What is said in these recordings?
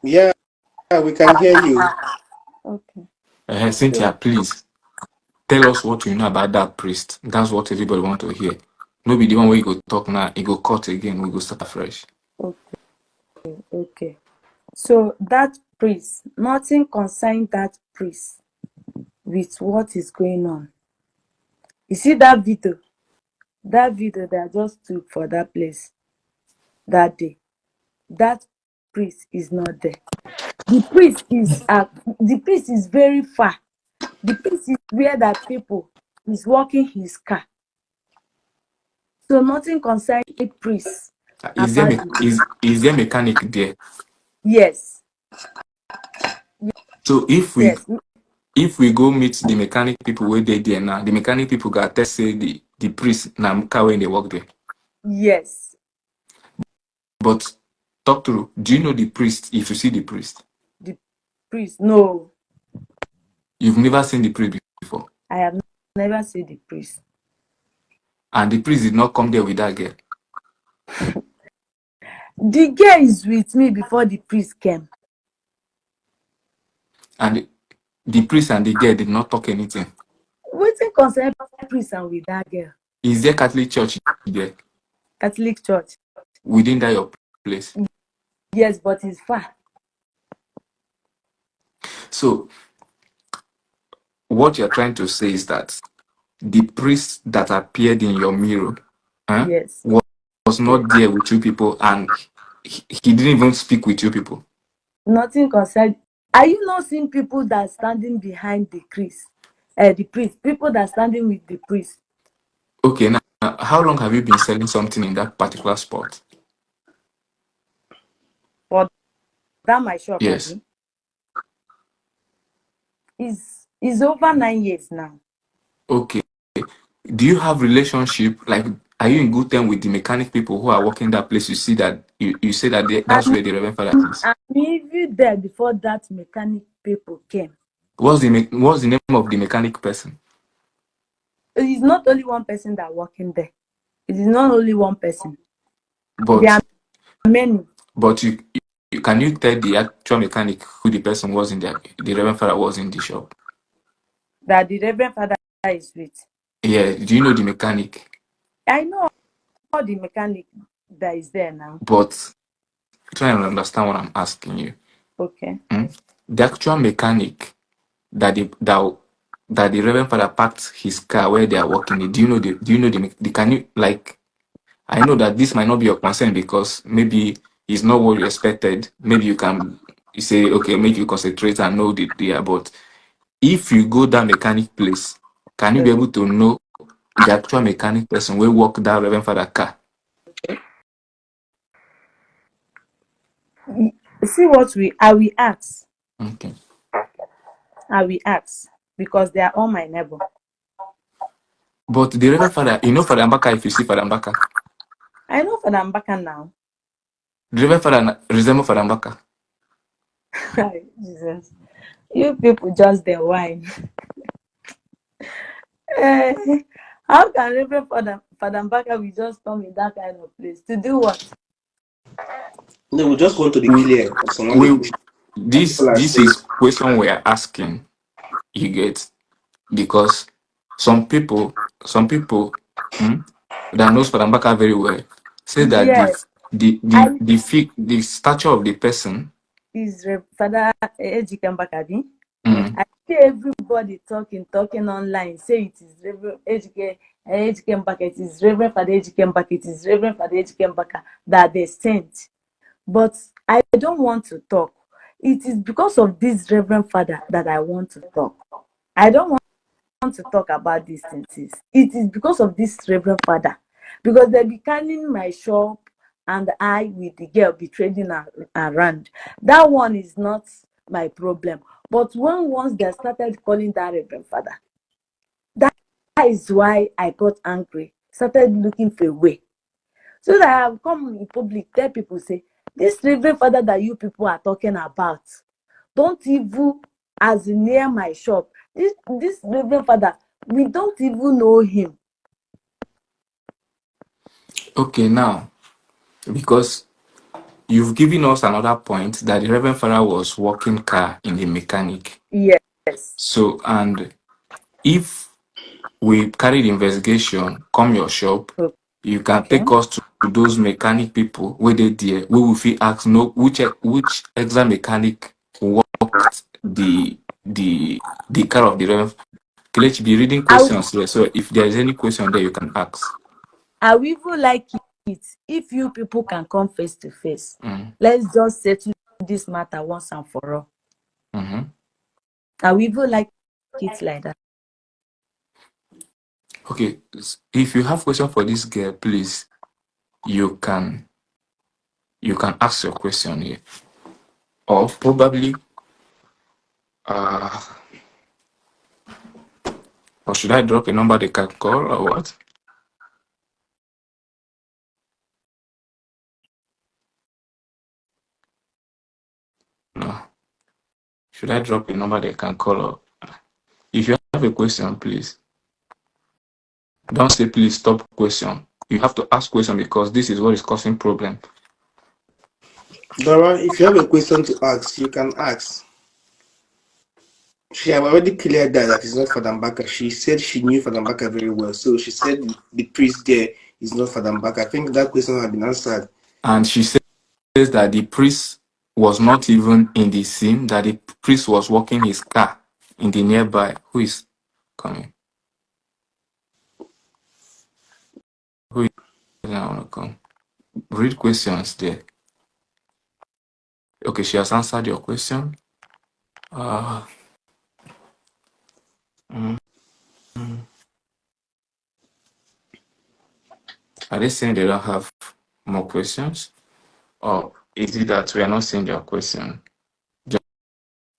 Yeah, we can hear you. Okay. Cynthia, So, please tell us what you know about that priest. That's what everybody want to hear. No be the one where you go talk now, you go cut again, we go start afresh. okay, okay. So that priest, nothing concern that priest with what is going on. You see that video that I just took for that place that day. That priest is not there. The priest is very far. The priest is where that people is walking his car. So nothing concern priest Is there about the is there mechanic there? yes, So yes, if we go meet the mechanic people where they there now, the mechanic people got test say the priest na car when they work there. yes. But talk through. Do you know the priest? If you see the priest, The priest, no, you've never seen the priest before, I have never seen the priest. and the priest did not come there with that girl. The girl is with me before the priest came. And the priest and the girl did not talk anything. Wetin concern priest and with that girl? Is there Catholic church there Catholic church. within that your place? Yes, but it's far. So what you're trying to say is that the priest that appeared in your mirror Yes, was yes. not there with you people, and he didn't even speak with you people. Nothing concern. Are you not seeing people that standing behind the priest? The priest, people that standing with the priest. Okay, now how long have you been selling something in that particular spot? For that my shop, Yes. Abi, is over 9 years now. Okay. Do you have relationship? Like, are you in good term with the mechanic people who are working that place? You see that you say that that's And where the Reverend Father is. I'm even there before that mechanic people came. What's the name of the mechanic person? It is not only one person that working there. It is not only one person. There But are many. but you can you tell the actual mechanic who the person was in the Reverend Father was in the shop? That the Reverend Father is with. Yeah. Do you know the mechanic? I know all the mechanic that is there now. But try and understand what I'm asking you. Okay. Hmm? The actual mechanic that the Reverend Father parked his car where they are working. Do you know the can you like I know that this might not be your concern because maybe it's not what you expected. Maybe you say, okay, make you concentrate and know the but if you go that mechanic place, can you be Okay. able to know the actual mechanic person will work that Reverend Father car? See what I will ask. Okay. I will ask because they are all my neighbor. But the Reverend Father, you know Father Mbaka, if you see Father Mbaka, I know for the Mbaka now. the Reverend Father resemble Father Mbaka. Jesus. You people just the wine. Eh, how can Reverend Father Mbaka will just come in that kind of place to do what? No, we just want to be We, clear. Some other we people are this saying, is question we are asking. You get because some people hmm, that knows Padambaka very well say that Yes. the stature of the person. Is Father Ejike Mbaka. Mm, I see everybody talking online. Say it is Reverend Ejike Mbaka. It is Reverend Father Ejike Mbaka. It is Reverend Father Ejike Mbaka that they sent. But I don't want to talk. It is because of this Reverend Father that I want to talk. I don't want to talk about these things. It is because of this Reverend Father. Because they be carrying my shop and I with the girl be trading around. That one is not my problem. But once they started calling that Reverend Father, that is why I got angry, started looking for a way. So that I have come in public, tell people, say, this Reverend Father that you people are talking about, don't even as near my shop. This Reverend Father, we don't even know him. okay, now because you've given us another point that the Reverend Father was working car in the mechanic. Yes. So, and if we carry the investigation, come your shop, you can Okay. take us to those mechanic people where they there. We will feel ask no which exam mechanic worked the car of the Reverend. Kelechi, be reading questions here. So if there is any question there, you can ask. I will even like it if you people can come face to face. Mm. Let's just settle this matter once and for all. Mm-hmm. I will even like it like that. Okay, if you have question for this girl, please, you can ask your question here, or probably, or should I drop a number they can call or what? No. Should I drop a number they can call or? If you have a question, please don't say please stop question. You have to ask question because this is what is causing problem. Dora, if you have a question to ask, you can ask. She have already cleared that it's not Father Mbaka. She said she knew Father Mbaka very well. So she said the priest there is not Father Mbaka. I think that question had been answered. And she says that the priest was not even in the scene, that the priest was walking his car in the nearby. Who is coming? Who is I want to come? Read questions there. Okay, she has answered your question. Are they saying they don't have more questions? Or is it that we are not seeing your question?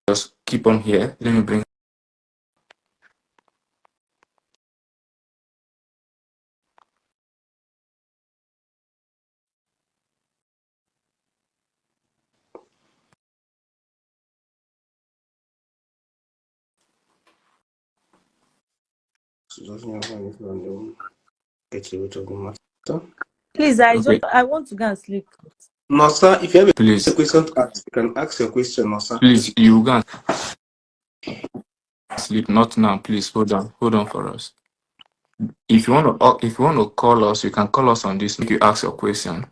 Just keep on here. Let me bring. Please, Okay, I want to go and sleep. No, sir, if you have a please, question to ask, you can ask your question, no, sir. please, you can sleep. Not now, please. Hold on for us. If you want to call us, you can call us on this. Make you ask your question.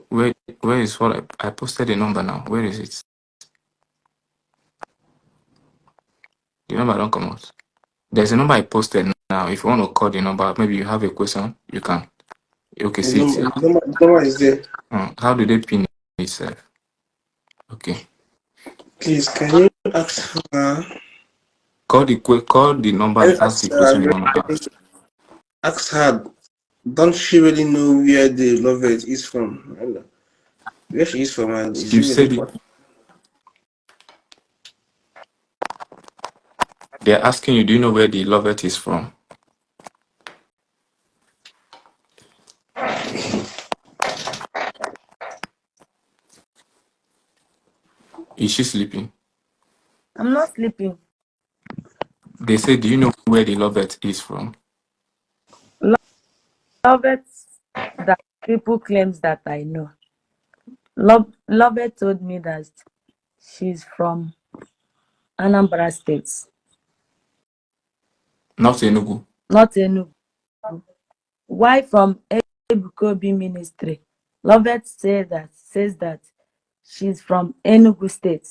Where is what I posted the number now? Where is it? The number don't come out. There's a number I posted now. If you want to call the number, maybe you have a question, you can. Okay, see it here. The number is there. How do they pin itself? Okay. Please, can you ask her? Call the number Can and you ask the ask question you her? want to ask. Ask her. Don't she really know where the Lovett is from? I don't know. Where she is from, and is You it really said it. important? They're asking you, do you know where the Lovett is from? Is she sleeping? I'm not sleeping. They say, do you know where the Lovett is from? Love it that people claims that I know. Love it told me that she's from Anambra State, Not Enugu. not Enugu. Why from Ebukobi Ministry? Lovett says that she's from Enugu State.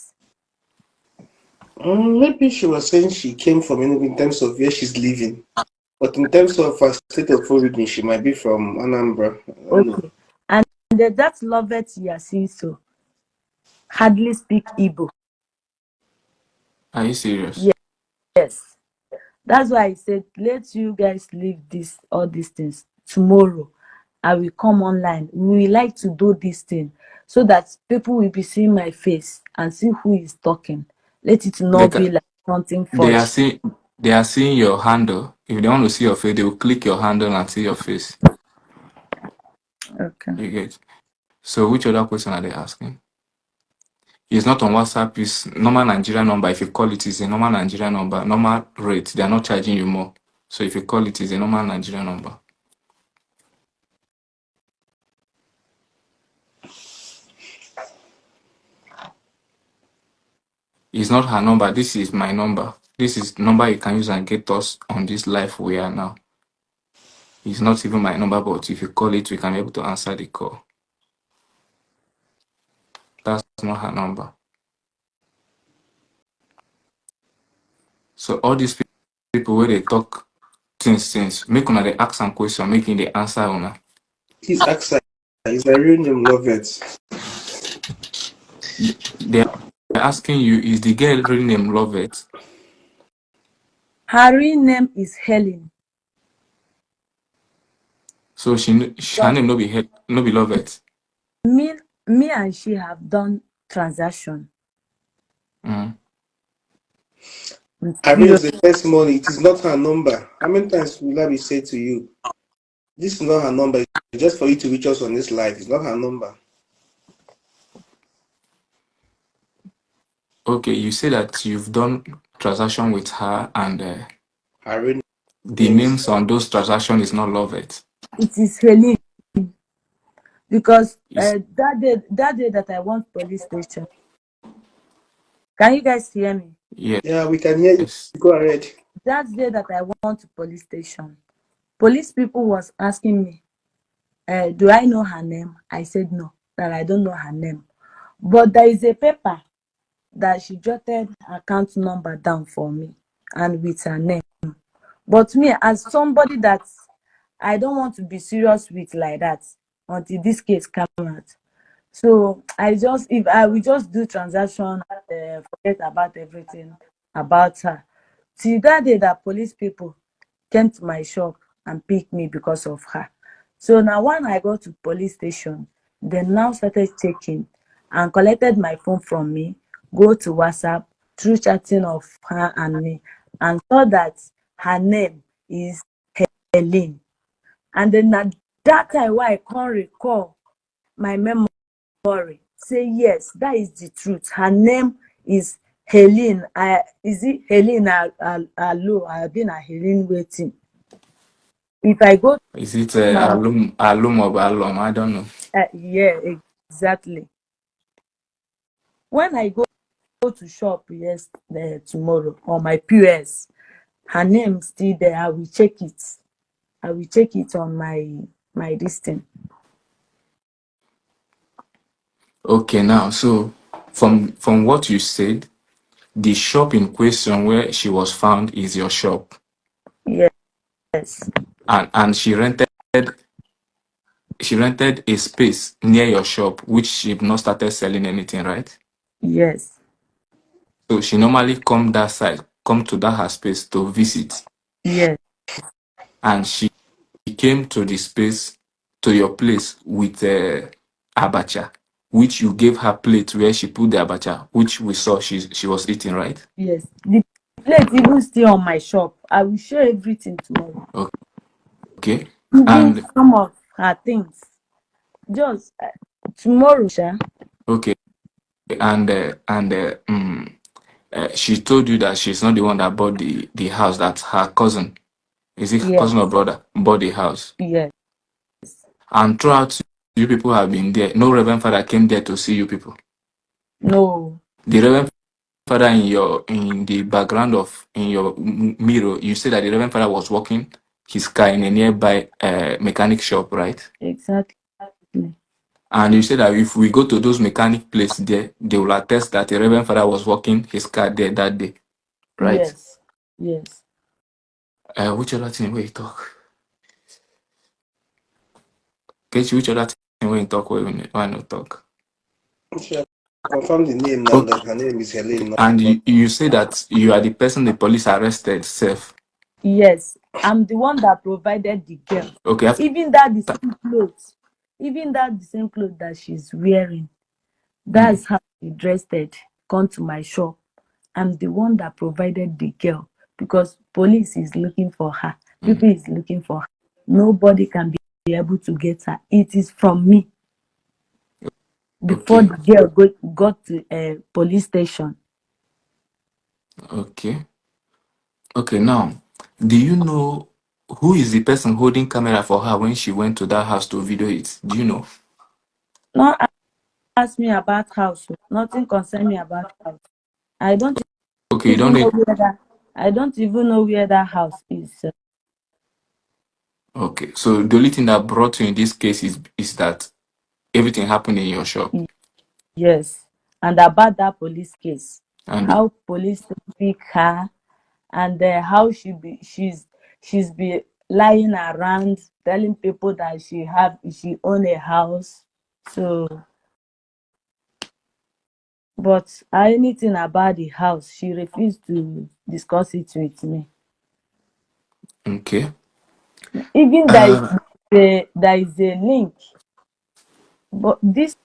Maybe she was saying she came from Enugu in terms of where she's living. But in terms of her state of origin, she might be from Anambra. I don't know. Okay. And that Lovett Yasiso hardly speak Igbo. Are you serious? Yes. That's why I said, let you guys leave all these things. Tomorrow, I will come online. We like to do this thing so that people will be seeing my face and see who is talking. Let it not be like something They are forced. seeing your handle. If they want to see your face, they will click your handle and see your face. Okay. You get. So which other question are they asking? It's not on WhatsApp. It's normal Nigerian number. If you call it, it's a normal Nigerian number. Normal rate. They are not charging you more. So if you call it, it's a normal Nigerian number. It's not her number. This is my number. This is the number you can use and get us on this life we are now. It's not even my number, but if you call it, we can be able to answer the call. That's not her number. So all these people where they talk things, make una they ask some question, making the answer una. Please ask her. Is her real name Lovett? They're asking you, is the girl real name Lovett? Her real name is Helen. So her name no be Lovett. Me and she have done transaction. Mm. I read the first morning. It is not her number. How many times will I be said to you? This is not her number. It's just for you to reach us on this live. It's not her number. Okay, you say that you've done transaction with her and Her real the name is names on those transactions is not Lovett. It is Helen. Because It's, that day that I went police station. Can you guys hear me? yes. Yeah, we can hear you. Go ahead. That day that I went to police station, police people was asking me, do I know her name? I said no, that I don't know her name. But there is a paper that she jotted account number down for me and with her name. But me, as somebody that I don't want to be serious with like that until this case comes out. So if I will just do transaction, forget about everything about her. Till that day that police people came to my shop and picked me because of her. So now when I go to police station, they now started checking and collected my phone from me, go to WhatsApp, through chatting of her and me, and saw that her name is Helen. And then at that time why I can't recall my memory, say yes, that is the truth. Her name is Helen. Is it Helen Alo? I've been a Helen waiting. If I go Is it now, alum or alum? I don't know. yeah, exactly. When I go to shop, yes, tomorrow on my POS, her name still there. I will check it. I will check it on my listing. Okay, now so from what you said, the shop in question where she was found is your shop, Yes, and she rented a space near your shop, which she not started selling anything, right? yes, So she normally come to that her space to visit, yes, and she came to the space to your place with abacha, which you gave her plate where she put the abacha, which we saw she was eating, right? yes. The plate even still on my shop. I will show everything tomorrow. Okay, Even and some of her things. Just tomorrow, sha. okay, and she told you that she's not the one that bought the house. That her cousin, is it Yes, cousin or brother, bought the house. yes. And throughout, you people have been there. No Reverend Father came there to see you people. No. The Reverend Father in the background of in your mirror, you said that the Reverend Father was walking his car in a nearby mechanic shop, right? Exactly. And you said that if we go to those mechanic places there, they will attest that the Reverend Father was walking his car there that day, right? Yes. Yes. Which other thing will you talk? Which other thing will you talk when not talk? Confirm the name now Okay. that her name is Helen. And you say that you are the person the police arrested, self. Yes. I'm the one that provided the girl. Okay, after, Even that the same clothes. Even that the same clothes that she's wearing. That's how she dressed it. Come to my shop. I'm the one that provided the girl because police is looking for her. People is looking for her. Nobody can be able to get her. It is from me. Before okay, the girl got to a police station. okay, okay. Now, Do you know who is the person holding camera for her when she went to that house to video it? Do you know? Not ask me about house. Nothing concern me about house. I don't Okay, you don't even know need. where that. I don't even know where that house is. Okay, so the only thing that brought you in this case is that everything happened in your shop, Yes, and about that police case, and how police pick her, and how she's be lying around telling people that she own a house. So, but anything about the house, she refused to discuss it with me. okay. Even Uh, there is a link, but this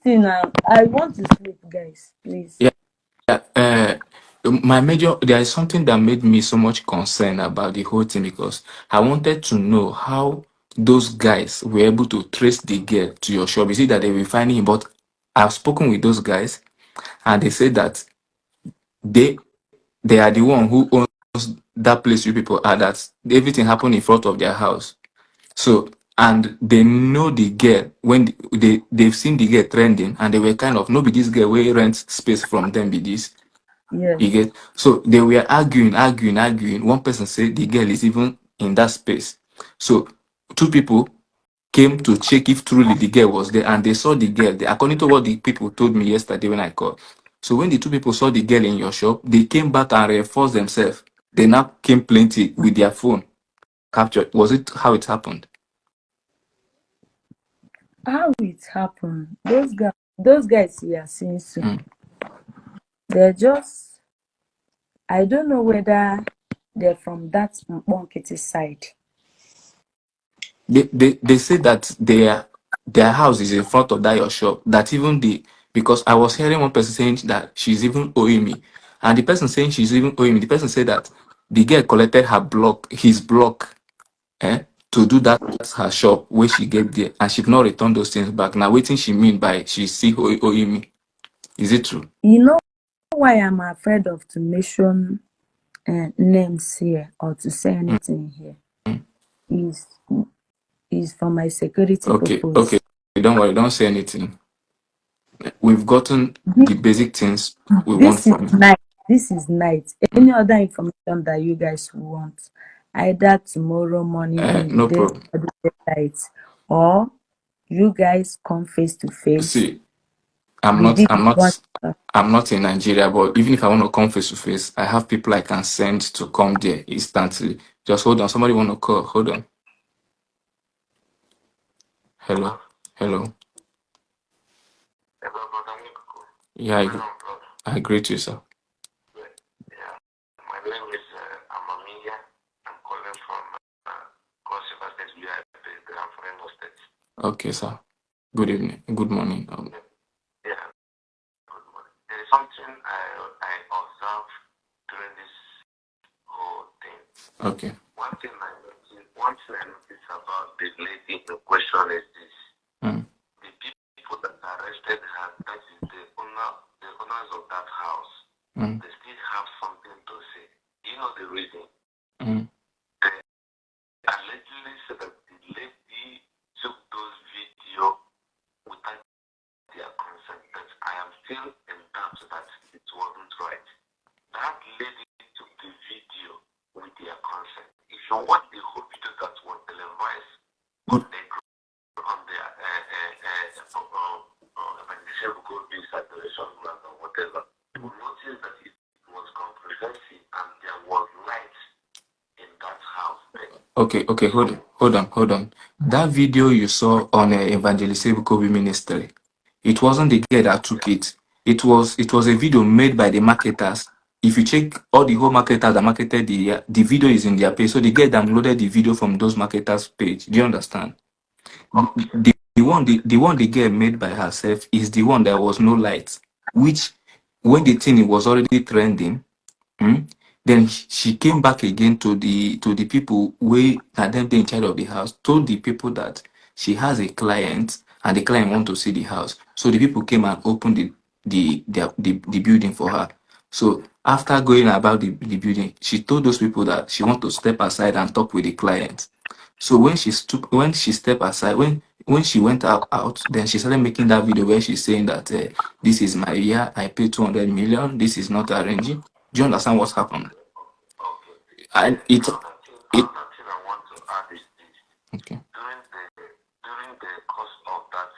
thing now, I want to sleep, guys. Please. yeah. My major, there is something that made me so much concerned about the whole thing because I wanted to know how those guys were able to trace the girl to your shop. Is it that they were finding him? But I've spoken with those guys, and they said that they they are the one who owns that place you people are. That everything happened in front of their house. So, and they know the girl when they've seen the girl trending, and they were kind of, no be this girl will rent space from them, be this. You Yes. get, so they were arguing. One person said the girl is even in that space. So two people came to check if truly the girl was there, and they saw the girl there, according to what the people told me yesterday when I called. So when the two people saw the girl in your shop, they came back and reinforced themselves. They now came plenty with their phone captured. Was it how it happened? How it happened? Those guys you are seeing soon. Mm. They're just, I don't know whether they're from that Mponkiti side. They say that their house is in front of that your shop. That even the because I was hearing one person saying that she's even owing me, and the person saying she's even owing me. The person said that the girl collected his block, to do that at her shop where she get there, and she not returned those things back. Now, waiting she mean by she still owing me. Is it true? You know why I'm afraid of to mention names here or to say Mm. anything here is for my security Okay. purpose. Don't worry. Don't say anything. We've gotten This, the basic things we want this is from you. night. This is night. Mm. Any other information that you guys want, either tomorrow morning in the No day problem. or the daylight, or you guys come face to face. See, I'm We not. did I'm it once. not. I'm not in Nigeria, but even if I want to come face to face, I have people I can send to come there instantly. Just hold on. Somebody want to call. Hold on. Hello. Hello. Yeah, I greet you, sir. My name is Amamiya. I'm calling from Cross River State, I'm from Imo State. Okay, sir. Good evening. Good morning. Yeah, good morning. There is something I observed during this whole thing. Okay. One thing I noticed about the lady in question is this. Mm. The people that arrested her, that is the owners of that house, they still have something to say. You know the reason? Mm. They allegedly said that the lady took those videos without their consent. But I am still in doubt that it wasn't right. That lady took the video with their consent. If you watch the whole video that was televised on the whatever, you will notice that it was comprehensive and there was light in that house. Okay. Hold on. That video you saw on Evangelist Kobe Ministry, it wasn't the guy that took it. It was a video made by the marketers. If you check all the whole marketers that marketed the video is in their page. So the guy downloaded the video from those marketers' page. Do you understand? The one the girl made by herself is the one that was no light, which when the thing was already trending, then she came back again to the people where had them in charge of the house, told the people that she has a client and the client want to see the house. So the people came and opened the building for her. So after going about the building, she told those people that she want to step aside and talk with the client. So when she stepped aside, when she went out, then she started making that video where she's saying that this is my year, I paid 200 million, this is not arranging. Do you understand what's happened? Okay. And Yes, it another thing I want to add is this. okay. During the course of that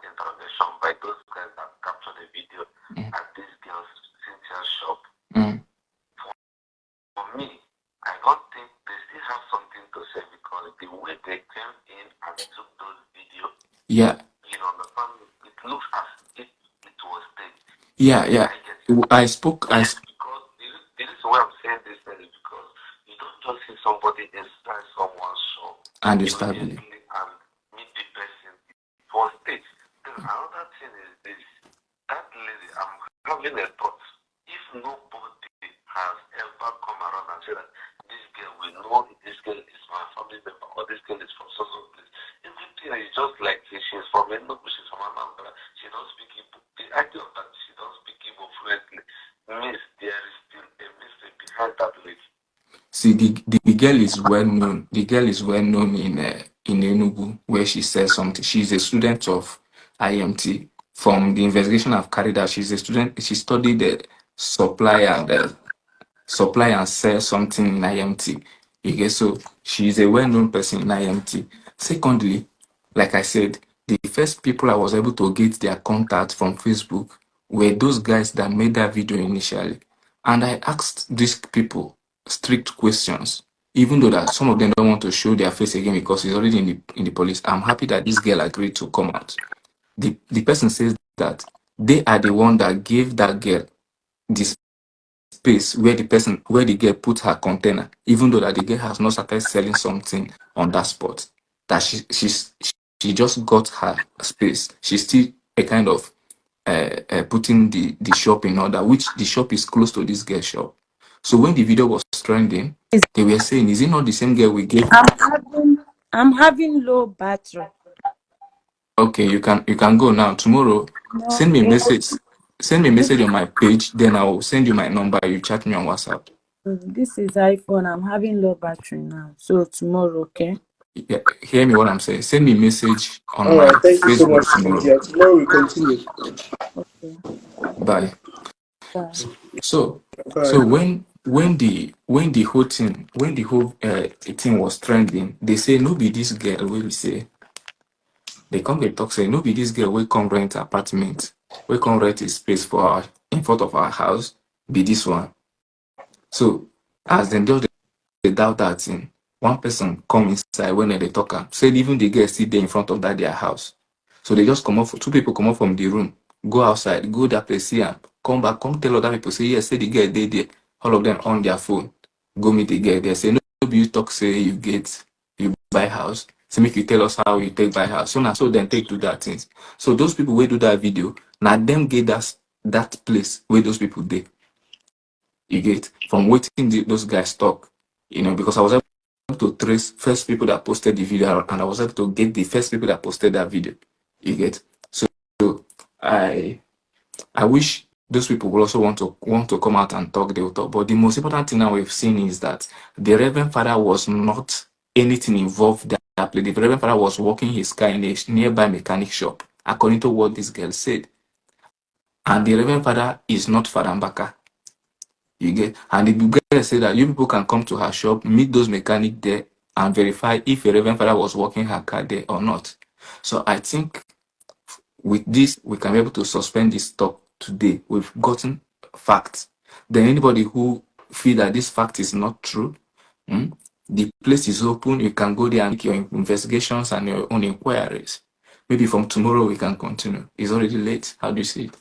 intervention by those guys that captured the video at this girl's Cynthia's shop, Mm. for me, I don't think they still have something to say because the way they came in and took those videos, Yeah. you know, the family, it looks as if it was staged. Yeah. I spoke. Yes, because the reason why I'm saying this is because you don't just see somebody inside someone's shop Understandably. immediately and meet the person. It was staged. Then another thing is this: that lady, I'm having a thought. If nobody has ever come around and said that this girl, we know this girl is my family member or this girl is from so place, everything is just like she's from Enugu, she's from Anambra, she don't speak Igbo. The idea of that she don't speak Igbo fluently means there is still a mystery behind that lady. See, the girl is well known. The girl is well known in Enugu, where she says something. She's a student of IMT. From the investigation I've carried out, she's a student. She studied the supply and sell something in IMT. Okay, so she's a well-known person in IMT. Secondly, like I said, the first people I was able to get their contact from Facebook were those guys that made that video initially. And I asked these people strict questions, even though that some of them don't want to show their face again because it's already in the police. I'm happy that this girl agreed to come out. The person says that they are the one that gave that girl this space where the girl put her container, even though that the girl has not started selling something on that spot. That she just got her space. She's still a kind of putting the shop in order, which the shop is close to this girl's shop. So when the video was trending, they were saying, "Is it not the same girl we gave?" I'm having low battery. Okay, you can go now. Tomorrow, No, send me a message. Send me a message on my page, then I will send you my number. You chat me on WhatsApp. this is iPhone. I'm having low battery now. So tomorrow, okay? Yeah, hear me what I'm saying. Send me a message on All my right, thank you so much, Facebook tomorrow. Cynthia. Tomorrow we continue. Okay. Bye. Bye. So Bye. so when the whole thing was trending, they say no be this girl wey we say they come dey talk say no be this girl wey come rent apartment, wey come rent a space for our in front of our house, be this one. So as dem just dey doubt that thing, one person come inside when they talk am, say even the girl still dey in front of that their house. So they just come up, two people come up from the room, go outside, go that place, see am, come back, come tell other people, say, yes, say the girl dey there. All of them on their phone, go meet the girl there. Say, no, be you talk, say you buy house. Say, make you tell us how you take buy house. So now, so then take do that things. So those people will do that video, now them get that place where those people dey. You get from waiting those guys talk, because I was able to trace first people that posted the video and I was able to get the first people that posted that video. You get so I wish those people will also want to come out and talk, they will talk. But the most important thing now we've seen is that the Reverend Father was not anything involved that play. The Reverend Father was walking his car in a nearby mechanic shop, according to what this girl said. And the Reverend Father is not Father Mbaka. You get, and the girl said that you people can come to her shop, meet those mechanics there, and verify if a Reverend Father was working her car there or not. So I think with this, we can be able to suspend this talk today. We've gotten facts. Then anybody who feel that this fact is not true, the place is open. You can go there and make your investigations and your own inquiries. Maybe from tomorrow we can continue. It's already late. How do you see it?